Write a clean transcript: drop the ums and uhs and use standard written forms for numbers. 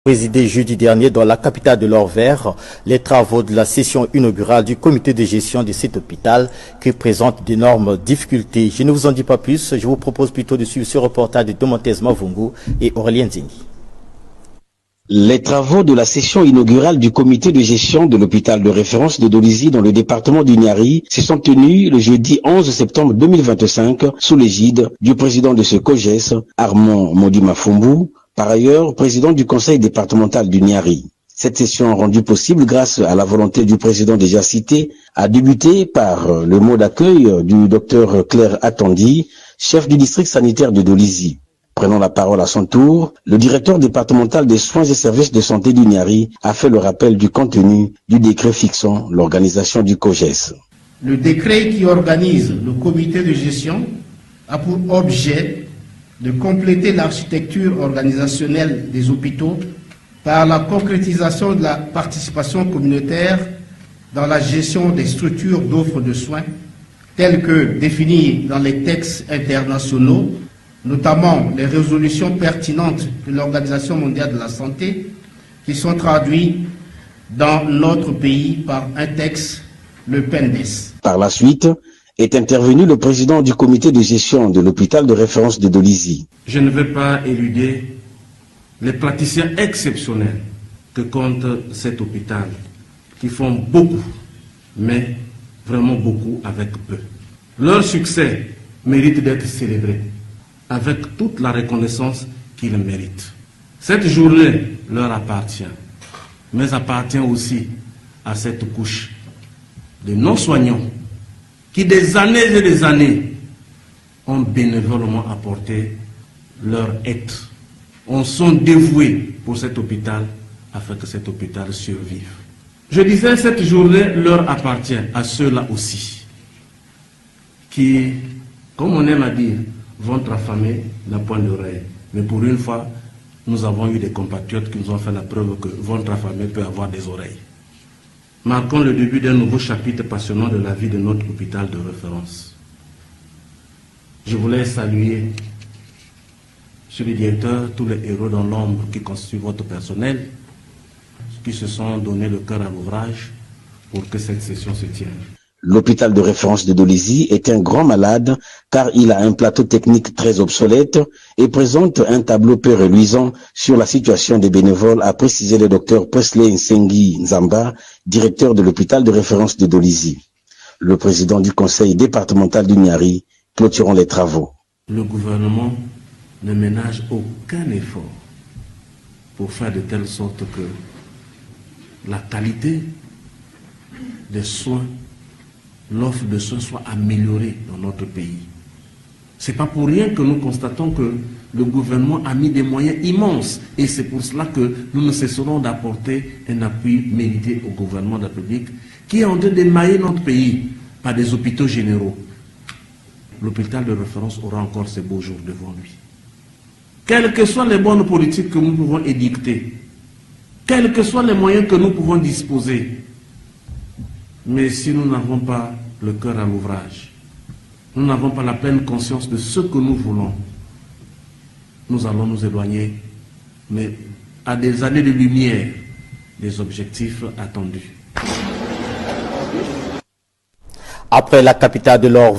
Présidé jeudi dernier dans la capitale de l'Or-Vert, les travaux de la session inaugurale du comité de gestion de cet hôpital qui présente d'énormes difficultés. Je ne vous en dis pas plus, je vous propose plutôt de suivre ce reportage de Domontes Mavungu et Aurélien Zingi. Les travaux de la session inaugurale du comité de gestion de l'hôpital de référence de Dolisie dans le département du Niari se sont tenus le jeudi 11 septembre 2025 sous l'égide du président de ce COGES, Armand Modimafumbu, par ailleurs président du conseil départemental du Niari. Cette session rendue possible grâce à la volonté du président déjà cité a débuté par le mot d'accueil du docteur Claire Attandi, chef du district sanitaire de Dolisie. Prenant la parole à son tour, le directeur départemental des soins et services de santé du Niari a fait le rappel du contenu du décret fixant l'organisation du COGES. Le décret qui organise le comité de gestion a pour objet de compléter l'architecture organisationnelle des hôpitaux par la concrétisation de la participation communautaire dans la gestion des structures d'offres de soins telles que définies dans les textes internationaux, notamment les résolutions pertinentes de l'Organisation mondiale de la santé, qui sont traduites dans notre pays par un texte, le PENDES. Par la suite, est intervenu le président du comité de gestion de l'hôpital de référence de Dolisie. Je ne vais pas éluder les praticiens exceptionnels que compte cet hôpital, qui font beaucoup, mais vraiment beaucoup avec peu. Leur succès mérite d'être célébré avec toute la reconnaissance qu'ils méritent. Cette journée leur appartient, mais appartient aussi à cette couche de non-soignants qui des années et des années ont bénévolement apporté leur aide, ont sont dévoués pour cet hôpital afin que cet hôpital survive. Je disais, cette journée leur appartient à ceux-là aussi qui, comme on aime à dire, ventre affamé n'a point d'oreille. Mais pour une fois, nous avons eu des compatriotes qui nous ont fait la preuve que ventre affamé peut avoir des oreilles. Marquons le début d'un nouveau chapitre passionnant de la vie de notre hôpital de référence. Je voulais saluer, monsieur le directeur, tous les héros dans l'ombre qui constituent votre personnel, qui se sont donné le cœur à l'ouvrage pour que cette session se tienne. L'hôpital de référence de Dolisie est un grand malade car il a un plateau technique très obsolète et présente un tableau peu reluisant sur la situation des bénévoles, a précisé le docteur Presley Nsengi Nzamba, directeur de l'hôpital de référence de Dolisie. Le président du conseil départemental du Niari clôturant les travaux. Le gouvernement ne ménage aucun effort pour faire de telle sorte que la qualité des soins, l'offre de soins soit améliorée dans notre pays. Ce n'est pas pour rien que nous constatons que le gouvernement a mis des moyens immenses et c'est pour cela que nous ne cesserons d'apporter un appui mérité au gouvernement de la République qui est en train d'émailler notre pays par des hôpitaux généraux. L'hôpital de référence aura encore ses beaux jours devant lui. Quelles que soient les bonnes politiques que nous pouvons édicter, quels que soient les moyens que nous pouvons disposer, mais si nous n'avons pas le cœur à l'ouvrage, nous n'avons pas la pleine conscience de ce que nous voulons, nous allons nous éloigner, mais à des années de lumière, des objectifs attendus. Après la capitale de l'Or